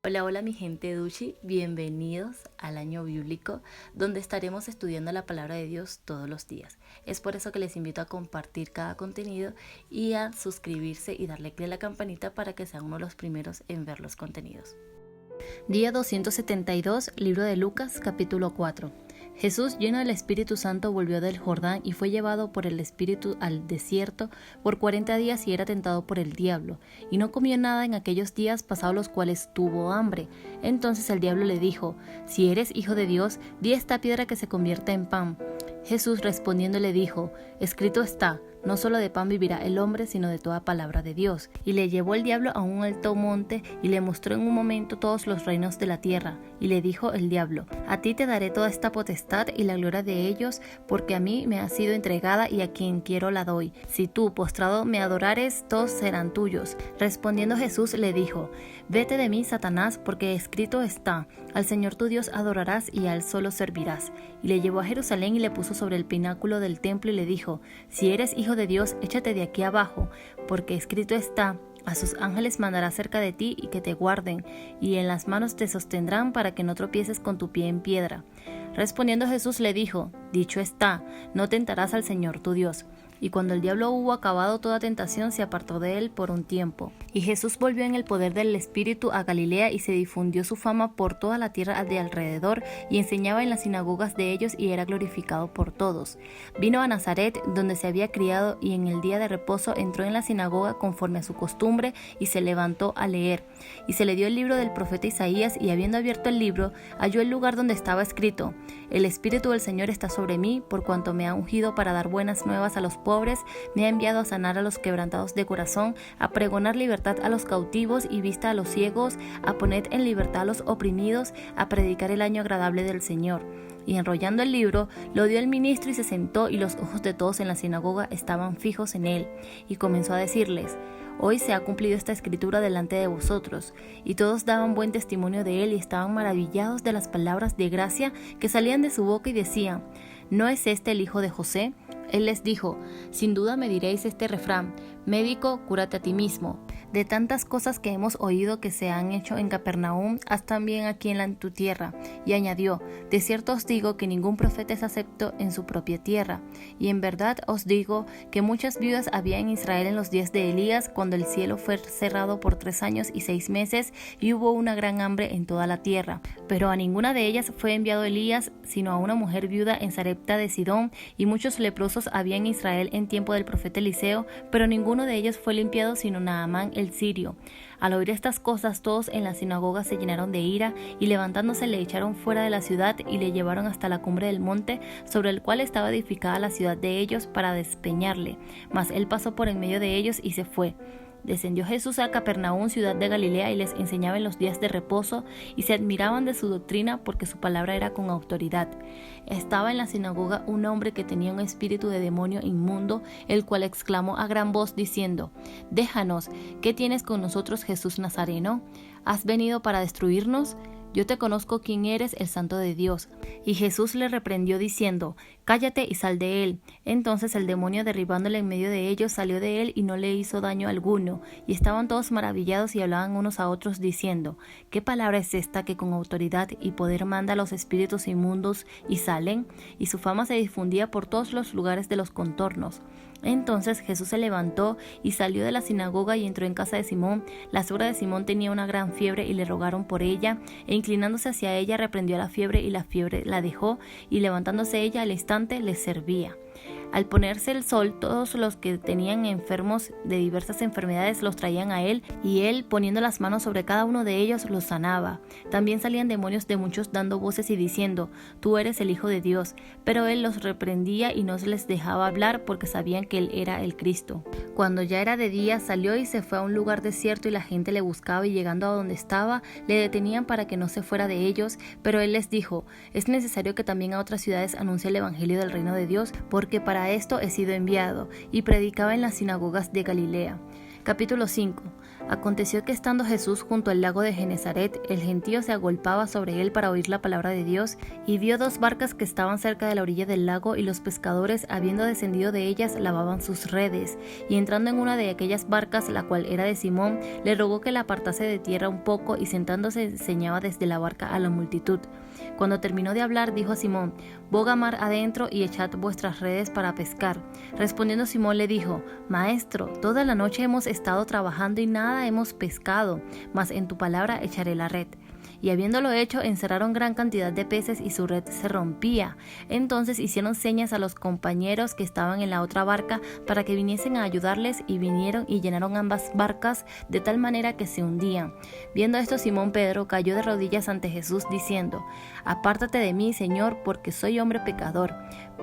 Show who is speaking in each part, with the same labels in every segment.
Speaker 1: Hola, hola mi gente Duchi, bienvenidos al año bíblico donde estaremos estudiando la palabra de Dios todos los días. Es por eso que les invito a compartir cada contenido y a suscribirse y darle clic a la campanita para que sean uno de los primeros en ver los contenidos. Día 272, libro de Lucas, capítulo 4. Jesús, lleno del Espíritu Santo, volvió del Jordán y fue llevado por el Espíritu al desierto por 40 días y era tentado por el diablo. Y no comió nada en aquellos días pasados los cuales tuvo hambre. Entonces el diablo le dijo: Si eres hijo de Dios, di a esta piedra que se convierta en pan. Jesús respondiendo le dijo: Escrito está, no solo de pan vivirá el hombre, sino de toda palabra de Dios. Y le llevó el diablo a un alto monte y le mostró en un momento todos los reinos de la tierra. Y le dijo el diablo: A ti te daré toda esta potestad y la gloria de ellos, porque a mí me ha sido entregada y a quien quiero la doy. Si tú, postrado, me adorares, todos serán tuyos. Respondiendo Jesús le dijo: Vete de mí, Satanás, porque escrito está: Al Señor tu Dios adorarás y a él solo servirás. Y le llevó a Jerusalén y le puso sobre el pináculo del templo y le dijo: Si eres hijo de Dios, échate de aquí abajo, porque escrito está: A sus ángeles mandará cerca de ti y que te guarden, y en las manos te sostendrán para que no tropieces con tu pie en piedra. Respondiendo Jesús le dijo: Dicho está, no tentarás al Señor tu Dios. Y cuando el diablo hubo acabado toda tentación, se apartó de él por un tiempo. Y Jesús volvió en el poder del Espíritu a Galilea, y se difundió su fama por toda la tierra de alrededor, y enseñaba en las sinagogas de ellos, y era glorificado por todos. Vino a Nazaret, donde se había criado, y en el día de reposo entró en la sinagoga conforme a su costumbre, y se levantó a leer. Y se le dio el libro del profeta Isaías, y habiendo abierto el libro, halló el lugar donde estaba escrito: El Espíritu del Señor está sobre mí, por cuanto me ha ungido para dar buenas nuevas a los pobres, me ha enviado a sanar a los quebrantados de corazón, a pregonar libertad a los cautivos y vista a los ciegos, a poner en libertad a los oprimidos, a predicar el año agradable del Señor. Y enrollando el libro, lo dio el ministro y se sentó, y los ojos de todos en la sinagoga estaban fijos en él. Y comenzó a decirles: Hoy se ha cumplido esta escritura delante de vosotros. Y todos daban buen testimonio de él y estaban maravillados de las palabras de gracia que salían de su boca y decían: ¿No es este el hijo de José? Él les dijo: Sin duda me diréis este refrán: Médico, cúrate a ti mismo. De tantas cosas que hemos oído que se han hecho en Capernaum, haz también aquí en tu tierra. Y añadió: De cierto os digo que ningún profeta es acepto en su propia tierra. Y en verdad os digo que muchas viudas había en Israel en los días de Elías, cuando el cielo fue cerrado por 3 años y 6 meses, y hubo una gran hambre en toda la tierra. Pero a ninguna de ellas fue enviado Elías, sino a una mujer viuda en Sarepta de Sidón. Y muchos leprosos había en Israel en tiempo del profeta Eliseo, pero ninguno de ellos fue limpiado, sino Naamán el sirio. Al oír estas cosas, todos en la sinagoga se llenaron de ira, y levantándose le echaron fuera de la ciudad y le llevaron hasta la cumbre del monte sobre el cual estaba edificada la ciudad de ellos, para despeñarle. Mas él pasó por en medio de ellos y se fue. Descendió Jesús a Capernaum, ciudad de Galilea, y les enseñaba en los días de reposo, y se admiraban de su doctrina, porque su palabra era con autoridad. Estaba en la sinagoga un hombre que tenía un espíritu de demonio inmundo, el cual exclamó a gran voz diciendo: Déjanos, ¿qué tienes con nosotros, Jesús Nazareno? ¿Has venido para destruirnos? Yo te conozco quién eres, el Santo de Dios. Y Jesús le reprendió diciendo: Cállate y sal de él. Entonces el demonio, derribándole en medio de ellos, salió de él y no le hizo daño alguno. Y estaban todos maravillados y hablaban unos a otros diciendo: ¿Qué palabra es esta que con autoridad y poder manda a los espíritus inmundos y salen? Y su fama se difundía por todos los lugares de los contornos. Entonces Jesús se levantó y salió de la sinagoga y entró en casa de Simón. La suegra de Simón tenía una gran fiebre y le rogaron por ella, e inclinándose hacia ella reprendió la fiebre, y la fiebre la dejó, y levantándose ella al instante les servía. Al ponerse el sol, todos los que tenían enfermos de diversas enfermedades los traían a él, y él, poniendo las manos sobre cada uno de ellos, los sanaba. También salían demonios de muchos dando voces y diciendo: Tú eres el Hijo de Dios. Pero él los reprendía y no les dejaba hablar, porque sabían que él era el Cristo. Cuando ya era de día, salió y se fue a un lugar desierto, y la gente le buscaba, y llegando a donde estaba, le detenían para que no se fuera de ellos. Pero él les dijo: Es necesario que también a otras ciudades anuncie el evangelio del reino de Dios, porque para esto he sido enviado. Y predicaba en las sinagogas de Galilea. Capítulo 5. Aconteció que estando Jesús junto al lago de Genezaret, el gentío se agolpaba sobre él para oír la palabra de Dios, y vio dos barcas que estaban cerca de la orilla del lago, y los pescadores, habiendo descendido de ellas, lavaban sus redes. Y entrando en una de aquellas barcas, la cual era de Simón, le rogó que la apartase de tierra un poco, y sentándose enseñaba desde la barca a la multitud. Cuando terminó de hablar, dijo a Simón: boga mar adentro y echad vuestras redes para pescar. Respondiendo Simón le dijo: Maestro, toda la noche hemos estado trabajando y nada hemos pescado, mas en tu palabra echaré la red. Y habiéndolo hecho, encerraron gran cantidad de peces y su red se rompía. Entonces hicieron señas a los compañeros que estaban en la otra barca para que viniesen a ayudarles, y vinieron y llenaron ambas barcas de tal manera que se hundían. Viendo esto, Simón Pedro cayó de rodillas ante Jesús diciendo: Apártate de mí, Señor, porque soy hombre pecador.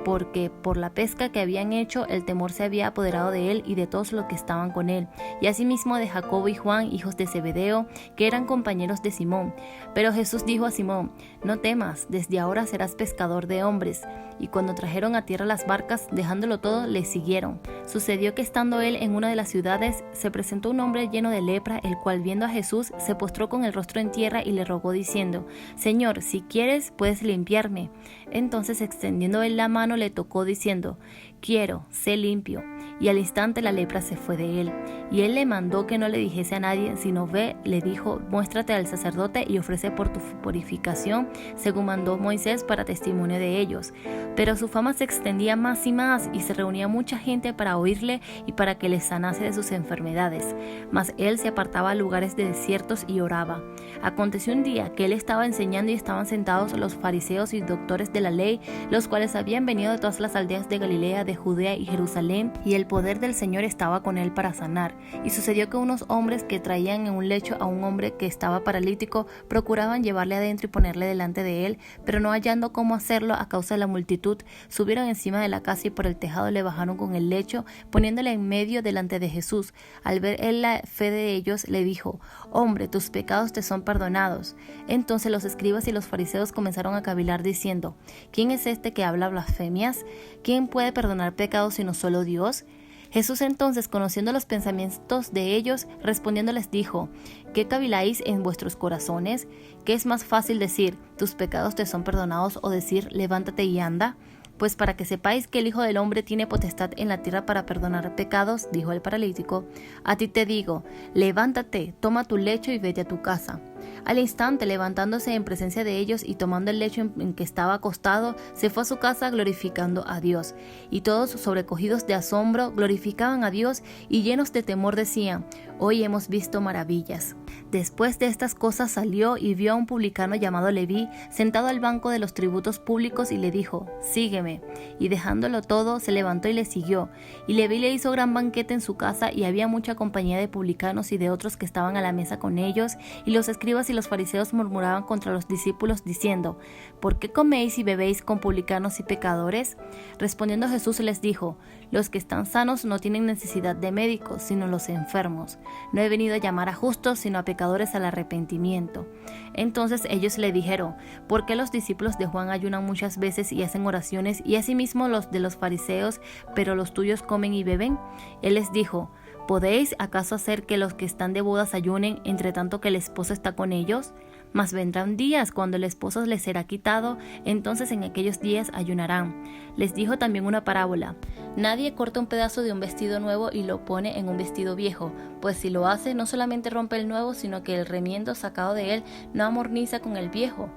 Speaker 1: Porque por la pesca que habían hecho, el temor se había apoderado de él y de todos los que estaban con él, y asimismo de Jacobo y Juan, hijos de Zebedeo, que eran compañeros de Simón. Pero Jesús dijo a Simón: No temas, desde ahora serás pescador de hombres. Y cuando trajeron a tierra las barcas, dejándolo todo, le siguieron. Sucedió que estando él en una de las ciudades, se presentó un hombre lleno de lepra, el cual, viendo a Jesús, se postró con el rostro en tierra y le rogó diciendo: Señor, si quieres, puedes limpiarme. Entonces, extendiendo él la mano, le tocó diciendo: Quiero, sé limpio. Y al instante la lepra se fue de él. Y él le mandó que no le dijese a nadie, sino ve, le dijo: muéstrate al sacerdote y ofrece por tu purificación, según mandó Moisés, para testimonio de ellos. Pero su fama se extendía más y más, y se reunía mucha gente para oírle y para que les sanase de sus enfermedades. Mas él se apartaba a lugares desiertos y oraba. Aconteció un día que él estaba enseñando, y estaban sentados los fariseos y doctores de la ley, los cuales habían venido de todas las aldeas de Galilea, de Judea y Jerusalén, y el poder del Señor estaba con él para sanar. Y sucedió que unos hombres que traían en un lecho a un hombre que estaba paralítico procuraban llevarle adentro y ponerle delante de él, pero no hallando cómo hacerlo a causa de la multitud, subieron encima de la casa y por el tejado le bajaron con el lecho, poniéndole en medio delante de Jesús. Al ver él la fe de ellos, le dijo: Hombre, tus pecados te son perdonados. Entonces los escribas y los fariseos comenzaron a cavilar diciendo: ¿Quién es este que habla blasfemias? ¿Quién puede perdonar pecados sino solo Dios? Jesús entonces, conociendo los pensamientos de ellos, respondiendo les dijo: ¿Qué caviláis en vuestros corazones? ¿Qué es más fácil decir: tus pecados te son perdonados, o decir: levántate y anda? Pues para que sepáis que el Hijo del Hombre tiene potestad en la tierra para perdonar pecados, dijo el paralítico, a ti te digo: levántate, toma tu lecho y vete a tu casa. Al instante, levantándose en presencia de ellos y tomando el lecho en que estaba acostado, se fue a su casa glorificando a Dios. Y todos, sobrecogidos de asombro, glorificaban a Dios, y llenos de temor decían: Hoy hemos visto maravillas. Después de estas cosas salió y vio a un publicano llamado Leví sentado al banco de los tributos públicos, y le dijo: Sígueme. Y dejándolo todo, se levantó y le siguió. Y Leví le hizo gran banquete en su casa, y había mucha compañía de publicanos y de otros que estaban a la mesa con ellos. Y los escribas y los fariseos murmuraban contra los discípulos diciendo: ¿Por qué coméis y bebéis con publicanos y pecadores? Respondiendo Jesús les dijo: Los que están sanos no tienen necesidad de médicos, sino los enfermos. No he venido a llamar a justos, sino a pecadores al arrepentimiento. Entonces ellos le dijeron: ¿Por qué los discípulos de Juan ayunan muchas veces y hacen oraciones, y asimismo los de los fariseos, pero los tuyos comen y beben? Él les dijo: ¿Podéis acaso hacer que los que están de bodas ayunen, entre tanto que el esposo está con ellos? Mas vendrán días cuando el esposo les será quitado, entonces en aquellos días ayunarán. Les dijo también una parábola: Nadie corta un pedazo de un vestido nuevo y lo pone en un vestido viejo, pues si lo hace, no solamente rompe el nuevo, sino que el remiendo sacado de él no amorniza con el viejo.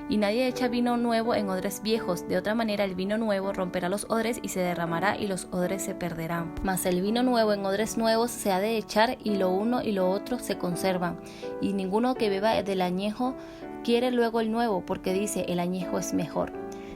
Speaker 1: Y nadie echa vino nuevo en odres viejos, de otra manera el vino nuevo romperá los odres y se derramará, y los odres se perderán. Mas el vino nuevo en odres nuevos se ha de echar, y lo uno y lo otro se conservan. Y ninguno que beba del añejo quiere luego el nuevo, porque dice: el añejo es mejor.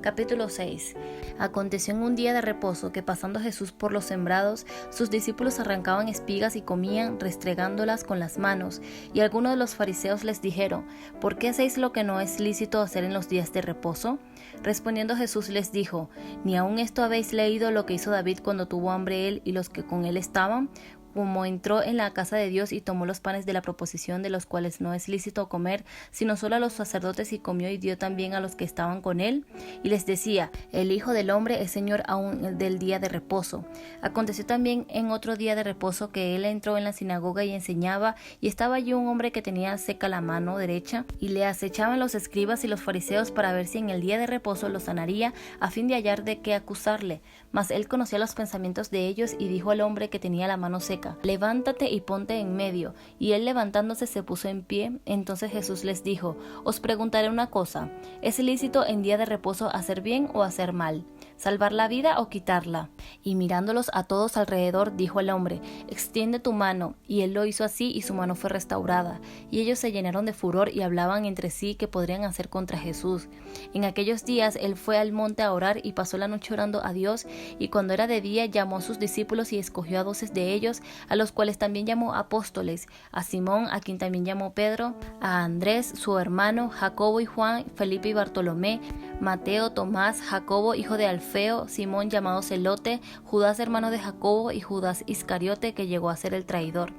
Speaker 1: Capítulo 6. Aconteció en un día de reposo que, pasando Jesús por los sembrados, sus discípulos arrancaban espigas y comían, restregándolas con las manos. Y algunos de los fariseos les dijeron: ¿Por qué hacéis lo que no es lícito hacer en los días de reposo? Respondiendo Jesús les dijo: ¿Ni aun esto habéis leído lo que hizo David cuando tuvo hambre él y los que con él estaban? como entró en la casa de Dios y tomó los panes de la proposición, de los cuales no es lícito comer, sino solo a los sacerdotes, y comió y dio también a los que estaban con él, y les decía: el Hijo del Hombre es Señor aún del día de reposo. Aconteció también en otro día de reposo que él entró en la sinagoga y enseñaba, y estaba allí un hombre que tenía seca la mano derecha, y le acechaban los escribas y los fariseos para ver si en el día de reposo lo sanaría, a fin de hallar de qué acusarle. Mas él conocía los pensamientos de ellos, y dijo al hombre que tenía la mano seca: levántate y ponte en medio. Y él, levantándose, se puso en pie. Entonces Jesús les dijo: os preguntaré una cosa: ¿es lícito en día de reposo hacer bien o hacer mal? ¿Salvar la vida o quitarla? Y mirándolos a todos alrededor, dijo al hombre: extiende tu mano. Y él lo hizo así, y su mano fue restaurada. Y ellos se llenaron de furor y hablaban entre sí qué podrían hacer contra Jesús. En aquellos días él fue al monte a orar, y pasó la noche orando a Dios. Y cuando era de día, llamó a sus discípulos y escogió a 12 de ellos, a los cuales también llamó apóstoles: a Simón, a quien también llamó Pedro, a Andrés su hermano, Jacobo y Juan, Felipe y Bartolomé, Mateo, Tomás, Jacobo hijo de Alfeo, Simón llamado Celote, Judas hermano de Jacobo, y Judas Iscariote, que llegó a ser el traidor.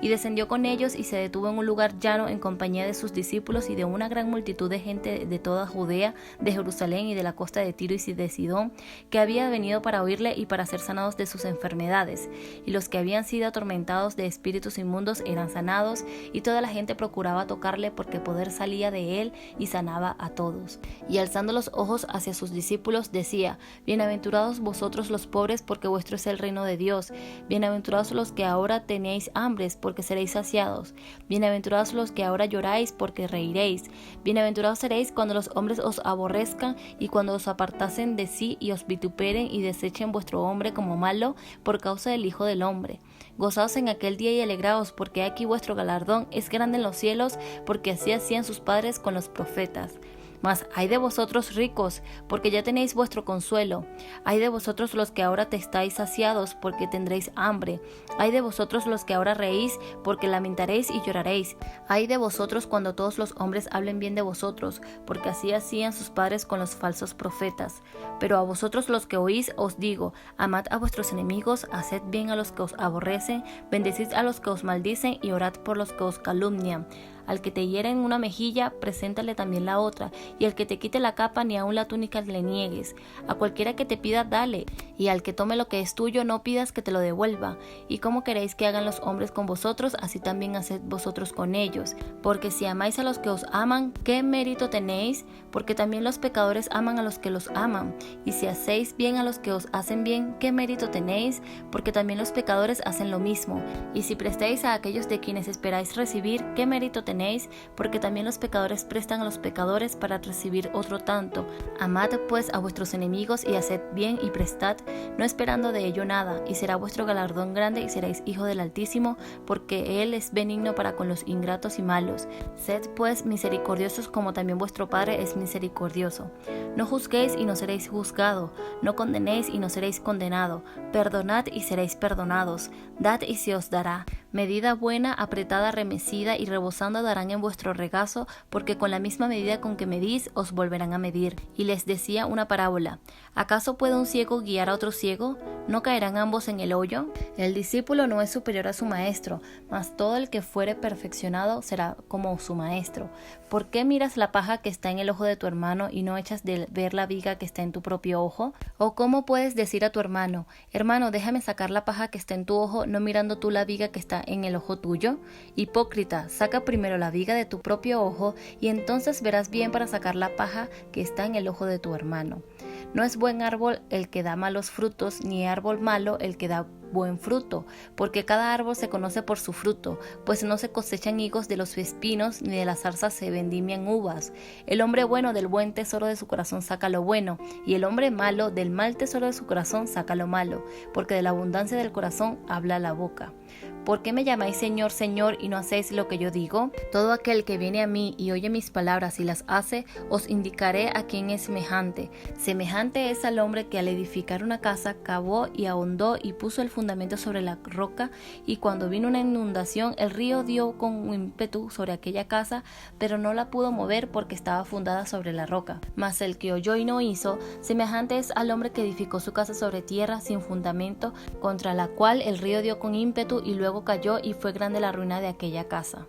Speaker 1: Y descendió con ellos y se detuvo en un lugar llano en compañía de sus discípulos y de una gran multitud de gente de toda Judea, de Jerusalén y de la costa de Tiro y de Sidón, que había venido para oírle y para ser sanados de sus enfermedades. Y los que habían sido atormentados de espíritus inmundos eran sanados, y toda la gente procuraba tocarle, porque poder salía de él y sanaba a todos. Y alzando los ojos hacia sus discípulos decía: bienaventurados vosotros los pobres, porque vuestro es el reino de Dios. Bienaventurados los que ahora tenéis hambres, porque seréis saciados. Bienaventurados los que ahora lloráis, porque reiréis. Bienaventurados seréis cuando los hombres os aborrezcan, y cuando os apartasen de sí, y os vituperen y desechen vuestro hombre como malo, por causa del Hijo del Hombre. Gozaos en aquel día y alegraos, porque aquí vuestro galardón es grande en los cielos, porque así hacían sus padres con los profetas. Mas ay de vosotros ricos, porque ya tenéis vuestro consuelo. Ay de vosotros los que ahora te estáis saciados, porque tendréis hambre. Ay de vosotros los que ahora reís, porque lamentaréis y lloraréis. Ay de vosotros cuando todos los hombres hablen bien de vosotros, porque así hacían sus padres con los falsos profetas. Pero a vosotros los que oís os digo: amad a vuestros enemigos, haced bien a los que os aborrecen, bendecid a los que os maldicen, y orad por los que os calumnian. Al que te hiera en una mejilla, preséntale también la otra, y al que te quite la capa, ni aun la túnica le niegues. A cualquiera que te pida, dale, y al que tome lo que es tuyo, no pidas que te lo devuelva. Y como queréis que hagan los hombres con vosotros, así también haced vosotros con ellos. Porque si amáis a los que os aman, ¿qué mérito tenéis? Porque también los pecadores aman a los que los aman. Y si hacéis bien a los que os hacen bien, ¿qué mérito tenéis? Porque también los pecadores hacen lo mismo. Y si prestáis a aquellos de quienes esperáis recibir, ¿qué mérito tenéis? Porque también los pecadores prestan a los pecadores para recibir otro tanto. Amad pues a vuestros enemigos, y haced bien y prestad, no esperando de ello nada, y será vuestro galardón grande, y seréis hijos del Altísimo, porque Él es benigno para con los ingratos y malos. Sed pues misericordiosos, como también vuestro Padre es misericordioso. No juzguéis y no seréis juzgados, no condenéis y no seréis condenados, perdonad y seréis perdonados, dad y se os dará. Medida buena, apretada, remecida y rebosando darán en vuestro regazo, porque con la misma medida con que medís os volverán a medir. Y les decía una parábola: ¿acaso puede un ciego guiar a otro ciego? ¿No caerán ambos en el hoyo? El discípulo no es superior a su maestro, mas todo el que fuere perfeccionado será como su maestro. ¿Por qué miras la paja que está en el ojo de tu hermano y no echas de ver la viga que está en tu propio ojo? ¿O cómo puedes decir a tu hermano: hermano, déjame sacar la paja que está en tu ojo, no mirando tú la viga que está en el ojo tuyo? Hipócrita, saca primero la viga de tu propio ojo, y entonces verás bien para sacar la paja que está en el ojo de tu hermano. No es buen árbol el que da malos frutos, ni árbol malo el que da buen fruto, porque cada árbol se conoce por su fruto, pues no se cosechan higos de los espinos, ni de las zarzas se vendimian uvas. El hombre bueno del buen tesoro de su corazón saca lo bueno, y el hombre malo del mal tesoro de su corazón saca lo malo, porque de la abundancia del corazón habla la boca. ¿Por qué me llamáis Señor, Señor, y no hacéis lo que yo digo? Todo aquel que viene a mí y oye mis palabras y las hace, os indicaré a quién es semejante Semejante es al hombre que al edificar una casa cavó y ahondó y puso el fundamento sobre la roca, y cuando vino una inundación el río dio con ímpetu sobre aquella casa, pero no la pudo mover porque estaba fundada sobre la roca. Mas el que oyó y no hizo, semejante es al hombre que edificó su casa sobre tierra sin fundamento, contra la cual el río dio con ímpetu y luego cayó, y fue grande la ruina de aquella casa.